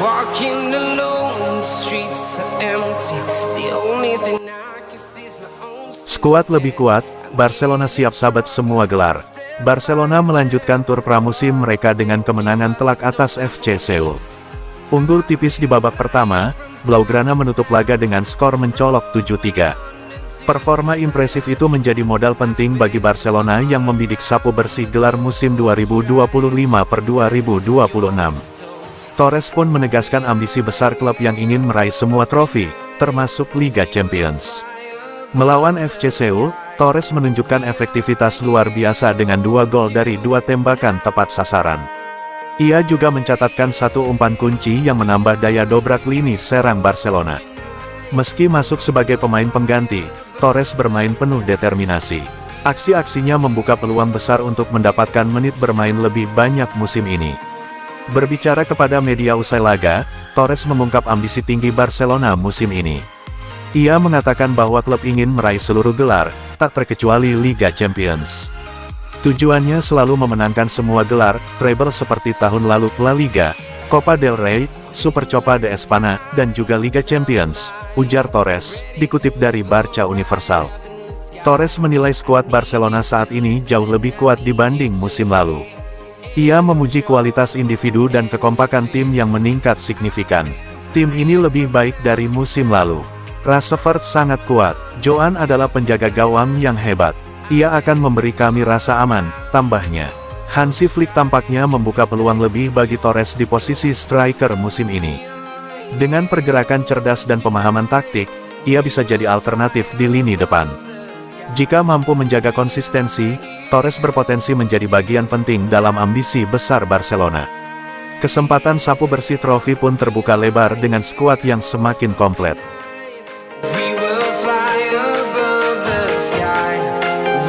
Walking alone, the streets are empty. The only thing I can see is my own. Skuad lebih kuat, Barcelona siap sabet semua gelar. Barcelona melanjutkan tur pramusim mereka dengan kemenangan telak atas FC Seoul. Unggul tipis di babak pertama, Blaugrana menutup laga dengan skor mencolok 7-3. Performa impresif itu menjadi modal penting bagi Barcelona yang membidik sapu bersih gelar musim 2025/2026. Torres pun menegaskan ambisi besar klub yang ingin meraih semua trofi, termasuk Liga Champions. Melawan FC Seoul, Torres menunjukkan efektivitas luar biasa dengan 2 gol dari 2 tembakan tepat sasaran. Ia juga mencatatkan 1 umpan kunci yang menambah daya dobrak lini serang Barcelona. Meski masuk sebagai pemain pengganti, Torres bermain penuh determinasi. Aksi-aksinya membuka peluang besar untuk mendapatkan menit bermain lebih banyak musim ini. Berbicara kepada media usai laga, Torres mengungkap ambisi tinggi Barcelona musim ini. Ia mengatakan bahwa klub ingin meraih seluruh gelar, tak terkecuali Liga Champions. Tujuannya selalu memenangkan semua gelar, treble seperti tahun lalu La Liga, Copa del Rey, Supercopa de Espanya, dan juga Liga Champions, ujar Torres, dikutip dari Barça Universal. Torres menilai skuad Barcelona saat ini jauh lebih kuat dibanding musim lalu. Ia memuji kualitas individu dan kekompakan tim yang meningkat signifikan. Tim ini lebih baik dari musim lalu. Rashford sangat kuat. Joan adalah penjaga gawang yang hebat. Ia akan memberi kami rasa aman, tambahnya. Hansi Flick tampaknya membuka peluang lebih bagi Torres di posisi striker musim ini. Dengan pergerakan cerdas dan pemahaman taktik, ia bisa jadi alternatif di lini depan. Jika mampu menjaga konsistensi, Torres berpotensi menjadi bagian penting dalam ambisi besar Barcelona. Kesempatan sapu bersih trofi pun terbuka lebar dengan skuad yang semakin komplit. We will fly above the sky.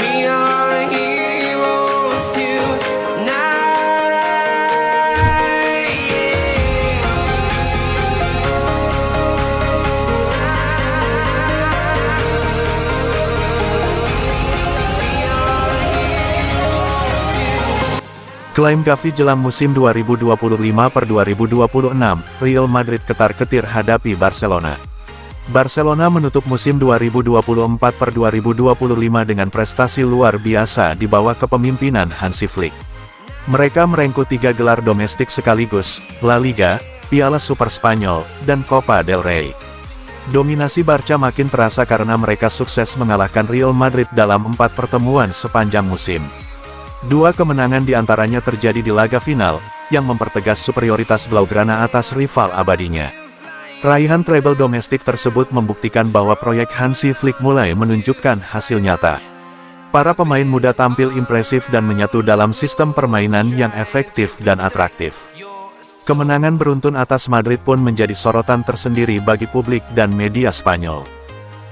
We are heroes tonight. Klaim Gavi jelang musim 2025/2026, Real Madrid ketar-ketir hadapi Barcelona. Barcelona menutup musim 2024/2025 dengan prestasi luar biasa di bawah kepemimpinan Hansi Flick. Mereka merengkuh 3 gelar domestik sekaligus, La Liga, Piala Super Spanyol, dan Copa del Rey. Dominasi Barca makin terasa karena mereka sukses mengalahkan Real Madrid dalam 4 pertemuan sepanjang musim. 2 kemenangan diantaranya terjadi di laga final, yang mempertegas superioritas Blaugrana atas rival abadinya. Raihan treble domestik tersebut membuktikan bahwa proyek Hansi Flick mulai menunjukkan hasil nyata. Para pemain muda tampil impresif dan menyatu dalam sistem permainan yang efektif dan atraktif. Kemenangan beruntun atas Madrid pun menjadi sorotan tersendiri bagi publik dan media Spanyol.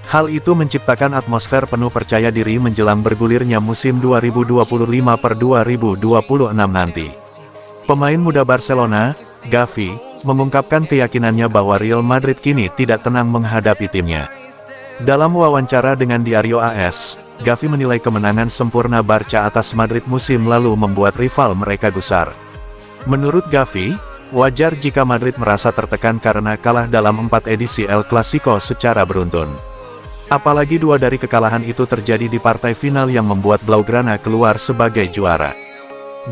Hal itu menciptakan atmosfer penuh percaya diri menjelang bergulirnya musim 2025/2026 nanti. Pemain muda Barcelona, Gavi, mengungkapkan keyakinannya bahwa Real Madrid kini tidak tenang menghadapi timnya. Dalam wawancara dengan Diario AS, Gavi menilai kemenangan sempurna Barca atas Madrid musim lalu membuat rival mereka gusar. Menurut Gavi, wajar jika Madrid merasa tertekan karena kalah dalam 4 edisi El Clasico secara beruntun. Apalagi 2 dari kekalahan itu terjadi di partai final yang membuat Blaugrana keluar sebagai juara.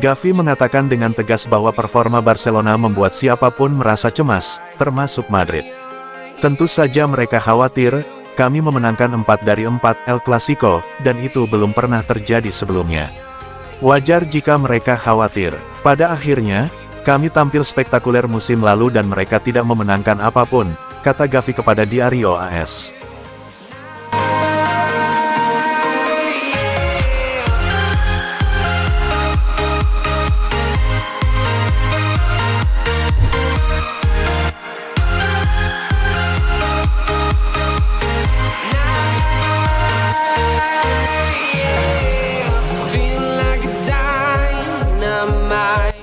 Gavi mengatakan dengan tegas bahwa performa Barcelona membuat siapapun merasa cemas, termasuk Madrid. Tentu saja mereka khawatir, kami memenangkan 4 dari 4 El Clasico, dan itu belum pernah terjadi sebelumnya. Wajar jika mereka khawatir. Pada akhirnya, kami tampil spektakuler musim lalu dan mereka tidak memenangkan apapun, kata Gavi kepada Diario AS.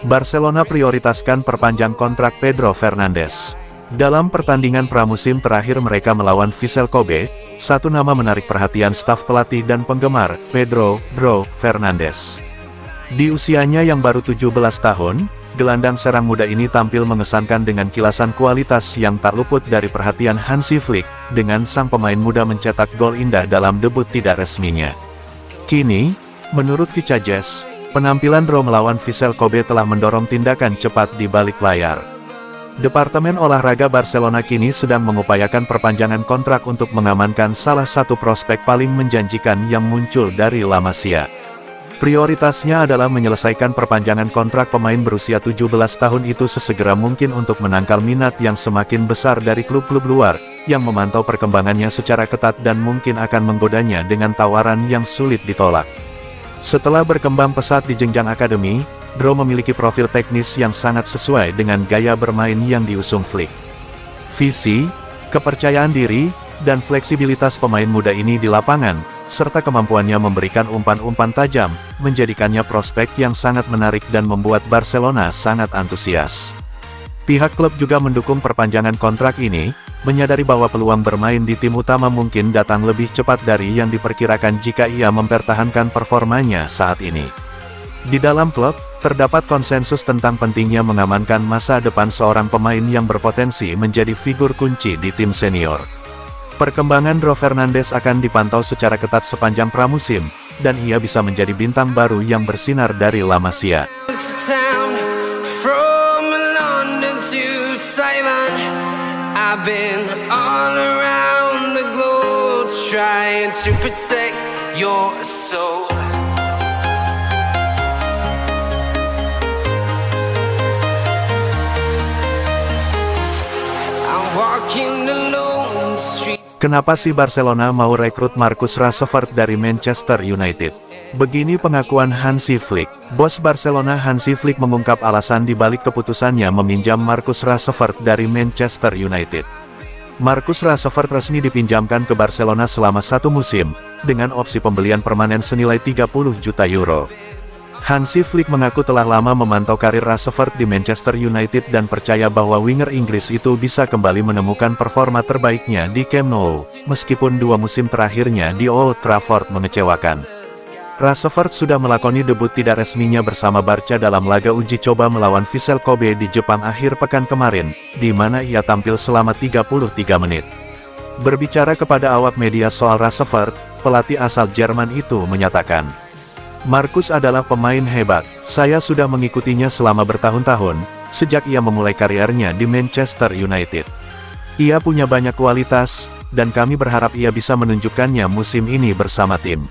Barcelona prioritaskan perpanjang kontrak Pedro Fernandes. Dalam pertandingan pramusim terakhir mereka melawan Vissel Kobe, satu nama menarik perhatian staf pelatih dan penggemar, Pedro "Bro" Fernandes. Di usianya yang baru 17 tahun, gelandang serang muda ini tampil mengesankan dengan kilasan kualitas yang tak luput dari perhatian Hansi Flick, dengan sang pemain muda mencetak gol indah dalam debut tidak resminya. Kini, menurut Vica Jazz, penampilan draw melawan Vissel Kobe telah mendorong tindakan cepat di balik layar. Departemen olahraga Barcelona kini sedang mengupayakan perpanjangan kontrak untuk mengamankan salah satu prospek paling menjanjikan yang muncul dari La Masia. Prioritasnya adalah menyelesaikan perpanjangan kontrak pemain berusia 17 tahun itu sesegera mungkin untuk menangkal minat yang semakin besar dari klub-klub luar, yang memantau perkembangannya secara ketat dan mungkin akan menggodanya dengan tawaran yang sulit ditolak. Setelah berkembang pesat di jenjang akademi, Draw memiliki profil teknis yang sangat sesuai dengan gaya bermain yang diusung Flick. Visi, kepercayaan diri, dan fleksibilitas pemain muda ini di lapangan, serta kemampuannya memberikan umpan-umpan tajam, menjadikannya prospek yang sangat menarik dan membuat Barcelona sangat antusias. Pihak klub juga mendukung perpanjangan kontrak ini, menyadari bahwa peluang bermain di tim utama mungkin datang lebih cepat dari yang diperkirakan jika ia mempertahankan performanya saat ini. Di dalam klub, terdapat konsensus tentang pentingnya mengamankan masa depan seorang pemain yang berpotensi menjadi figur kunci di tim senior. Perkembangan Draw Fernandes akan dipantau secara ketat sepanjang pramusim, dan ia bisa menjadi bintang baru yang bersinar dari La Masia. Kenapa sih Barcelona mau rekrut Marcus Rashford dari Manchester United? Begini pengakuan Hansi Flick. Bos Barcelona Hansi Flick mengungkap alasan di balik keputusannya meminjam Marcus Rashford dari Manchester United. Marcus Rashford resmi dipinjamkan ke Barcelona selama 1 musim, dengan opsi pembelian permanen senilai 30 juta euro. Hansi Flick mengaku telah lama memantau karir Rashford di Manchester United dan percaya bahwa winger Inggris itu bisa kembali menemukan performa terbaiknya di Camp Nou, meskipun 2 musim terakhirnya di Old Trafford mengecewakan. Rashford sudah melakoni debut tidak resminya bersama Barca dalam laga uji coba melawan Vissel Kobe di Jepang akhir pekan kemarin, di mana ia tampil selama 33 menit. Berbicara kepada awak media soal Rashford, pelatih asal Jerman itu menyatakan, "Marcus adalah pemain hebat, saya sudah mengikutinya selama bertahun-tahun, sejak ia memulai kariernya di Manchester United. Ia punya banyak kualitas, dan kami berharap ia bisa menunjukkannya musim ini bersama tim."